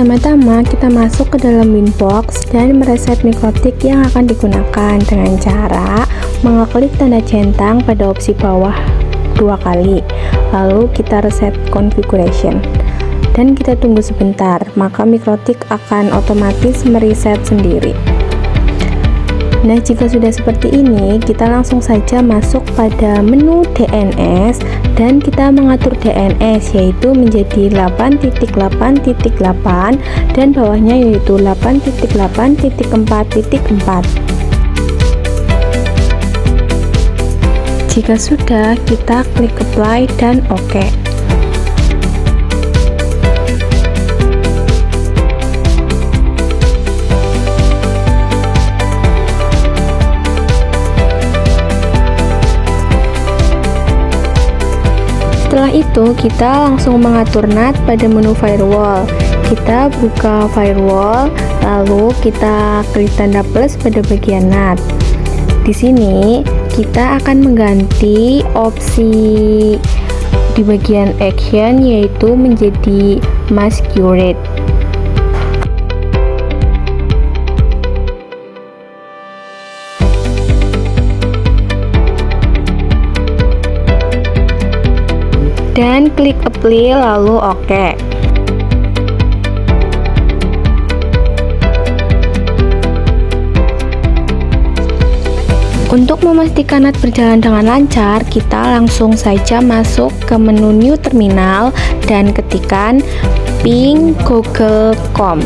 Pertama-tama kita masuk ke dalam Winbox dan mereset mikrotik yang akan digunakan dengan cara mengeklik tanda centang pada opsi bawah 2 kali, lalu kita reset configuration dan kita tunggu sebentar, maka mikrotik akan otomatis mereset sendiri. Nah, jika sudah seperti ini, kita langsung saja masuk pada menu DNS dan kita mengatur DNS yaitu menjadi 8.8.8 dan bawahnya yaitu 8.8.4.4. Jika sudah, kita klik apply dan OK. Setelah itu, kita langsung mengatur NAT pada menu firewall. Kita buka firewall, lalu kita klik tanda plus pada bagian NAT. Di sini, kita akan mengganti opsi di bagian action yaitu menjadi masquerade. Dan klik apply lalu OK. Untuk memastikan NAT berjalan dengan lancar, kita langsung saja masuk ke menu new terminal dan ketikkan ping google.com.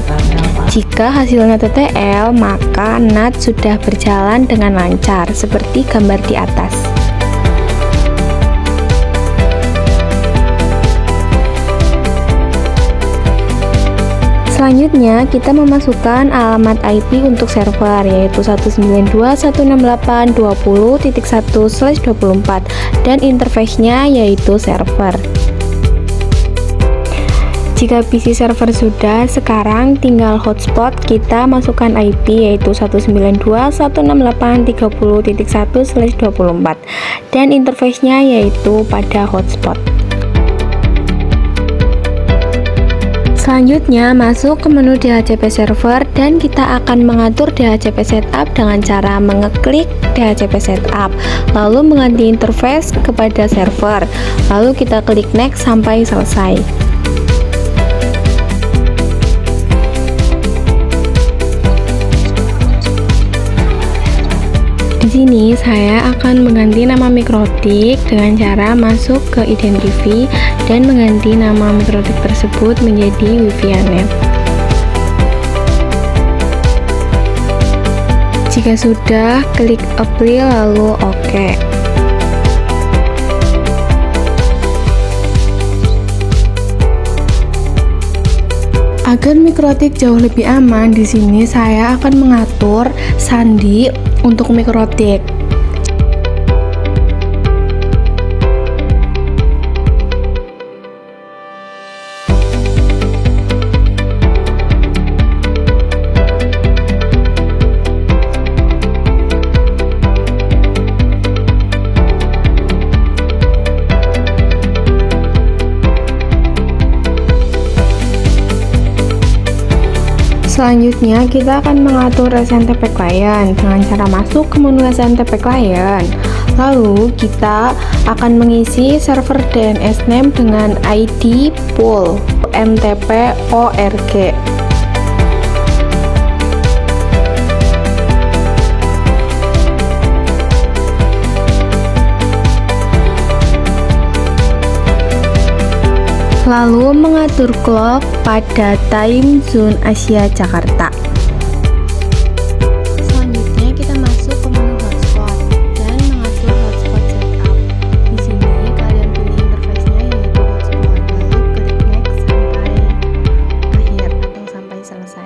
Jika hasilnya TTL, maka NAT sudah berjalan dengan lancar seperti gambar di atas. Selanjutnya, kita memasukkan alamat IP untuk server yaitu 192.168.20.1/24 dan interface-nya yaitu server. Jika PC server sudah, sekarang tinggal hotspot, kita masukkan IP yaitu 192.168.30.1/24 dan interface-nya yaitu pada hotspot. Selanjutnya, masuk ke menu DHCP server dan kita akan mengatur DHCP setup dengan cara mengeklik DHCP setup, lalu mengganti interface kepada server, lalu kita klik next sampai selesai. Di sini saya akan mengganti nama mikrotik dengan cara masuk ke identify dan mengganti nama mikrotik tersebut menjadi Vivianet. Jika sudah, klik apply lalu OK. Agar mikrotik jauh lebih aman, di sini saya akan mengatur sandi untuk mikrotik. Selanjutnya, kita akan mengatur SNTP client dengan cara masuk ke menu SNTP client. Lalu, kita akan mengisi server DNS name dengan ID pool ntp org. Lalu mengatur clock pada time zone Asia Jakarta. Selanjutnya kita masuk ke menu hotspot dan mengatur hotspot setup. Di sini kalian pilih interface-nya yaitu hotspot, lalu klik next sampai akhir atau sampai selesai.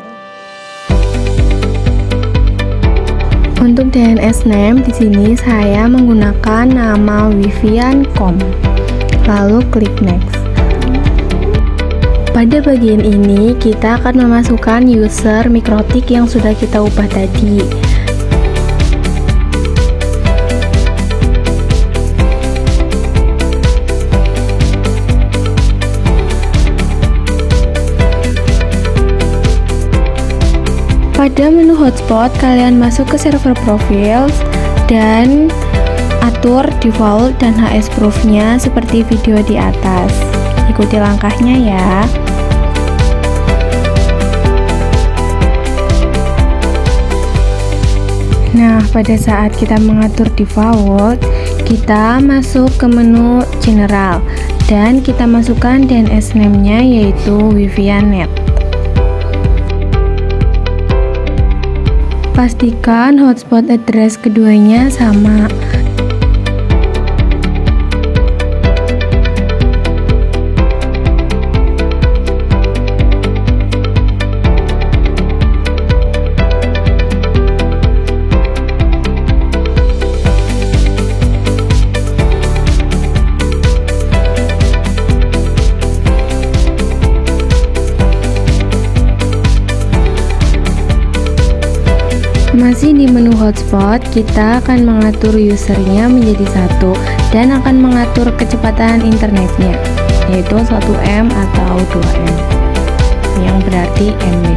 Untuk DNS name di sini saya menggunakan nama Vivian.com. Lalu klik next. Pada bagian ini, kita akan memasukkan user mikrotik yang sudah kita ubah tadi. Pada menu hotspot, kalian masuk ke server profile dan atur default dan HS proof-nya seperti video di atas. Ikuti langkahnya ya. Nah, pada saat kita mengatur default, kita masuk ke menu general dan kita masukkan DNS name-nya yaitu Vivianet. Pastikan hotspot address keduanya sama. Masih di menu hotspot, kita akan mengatur usernya menjadi 1 dan akan mengatur kecepatan internetnya yaitu 1M atau 2M yang berarti MB.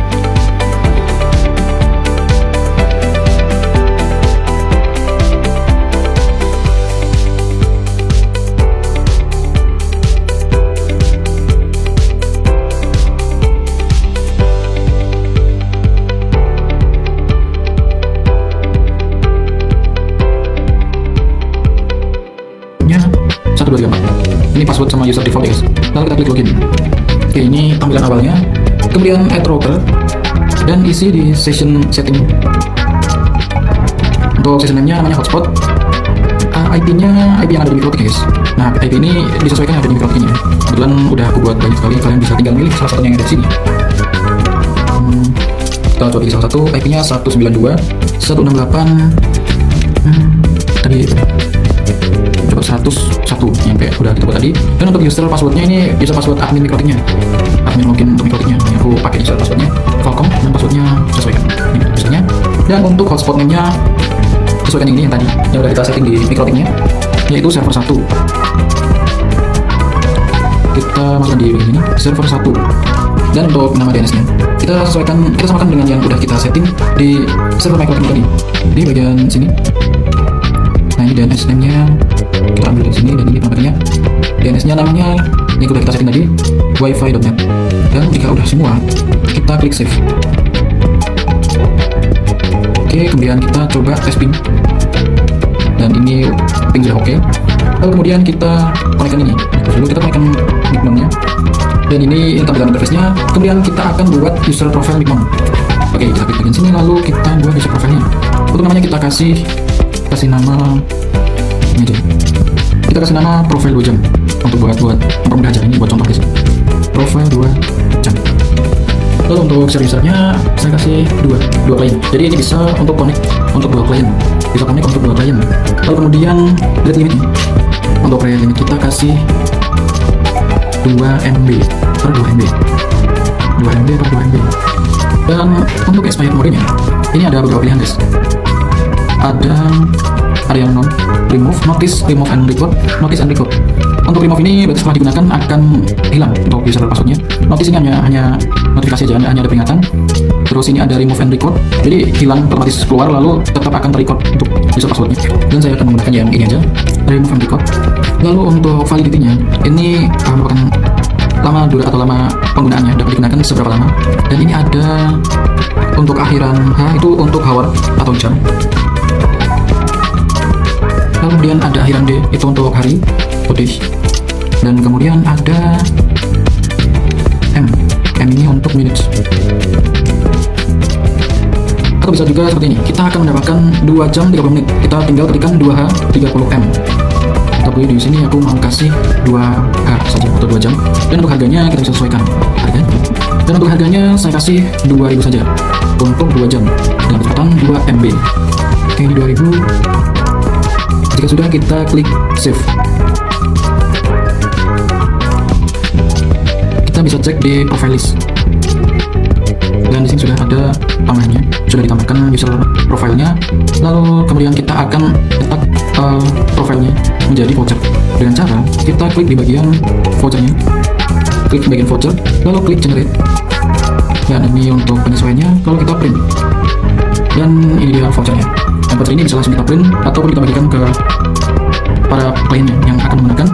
Ini password sama user default ya guys. Lalu kita klik login. Oke, ini tampilan awalnya. Kemudian add router dan isi di session setting. Untuk session name-nya namanya hotspot. IP-nya IP yang ada di Mikrotik guys. Nah, IP ini disesuaikan yang ada di Mikrotik ini. Kebetulan udah aku buat banyak sekali, kalian bisa tinggal milih salah satunya yang ada di sini. Kita coba pilih salah satu. IP-nya 192.168. Tadi coba 101 yang kayak udah kita buat tadi. Dan untuk user passwordnya ini user password admin Mikrotiknya, admin login untuk Mikrotiknya. Ini aku pakai user passwordnya Falcom dan passwordnya sesuaikan ini usernya. Dan untuk hotspot name-nya sesuaikan yang ini yang tadi yang udah kita setting di Mikrotiknya, yaitu server 1. Kita masukkan di ini server 1. Dan untuk nama DNS-nya kita samakan dengan yang udah kita setting di server Mikrotik tadi di bagian sini. Nah, ini DNS name-nya kita ambil dari sini, dan ini penampakannya DNS-nya namanya yang udah kita setting tadi wifi.net. Dan jika udah semua, kita klik save. Oke, kemudian kita coba tes ping, dan ini ping sudah oke. Lalu kemudian kita konekkan ini. Lalu kita konekkan nickname-nya, dan ini tampilan interface-nya. Kemudian kita akan buat user profile nickname. Oke, kita klik bagian sini, lalu kita buat user profile-nya. Untuk namanya kita kasih nama ini aja. Kita kasih nama profile 2 jam untuk mempermudah aja. Ini buat contoh guys. Profile 2 jam. Lalu untuk usernya saya kasih dua klien. Jadi ini bisa untuk connect untuk 2 klien. Bisa connect untuk 2 klien. Lalu kemudian rate limitnya. Untuk rate limit kita kasih 2 MB per 2 MB. 2 MB per 2 MB. Dan untuk expired mode-nya ini ada beberapa pilihan guys. Ada yang non remove, notice, remove and record, notice and record. Untuk remove ini berarti setelah digunakan akan hilang untuk user passwordnya. Notice ini hanya notifikasi aja, hanya ada peringatan. Terus ini ada remove and record, jadi hilang otomatis keluar, lalu tetap akan terrecord untuk user passwordnya. Dan saya akan menggunakan yang ini aja, remove and record. Lalu untuk validity-nya ini merupakan lama penggunaannya, dapat digunakan seberapa lama. Dan ini ada untuk akhiran H itu untuk hour atau jam. Lalu kemudian ada akhiran D itu untuk hari, putih. Dan kemudian ada M ini untuk minutes. Atau bisa juga seperti ini, kita akan mendapatkan 2 jam 30 menit. Kita tinggal ketikkan 2H 30M. Tapi di sini aku mau kasih 2H saja atau 2 jam. Dan untuk harganya kita bisa sesuaikan harganya. Dan untuk harganya saya kasih 2000 saja untuk 2 jam dengan kecepatan 2 MB. Oke, ini 2000. Jika sudah, kita klik save. Kita bisa cek di profile list. Dan di sini sudah ada tambahannya, sudah ditambahkan user profilnya. Lalu kemudian kita akan cetak profilnya menjadi voucher dengan cara kita klik di bagian vouchernya, klik di bagian voucher, lalu klik generate. Dan ini untuk penyesuaiannya, kalau kita print Dan ini dia vouchernya. Dan voucher ini bisa langsung kita print ataupun kita bagikan ke para kliennya yang akan menggunakan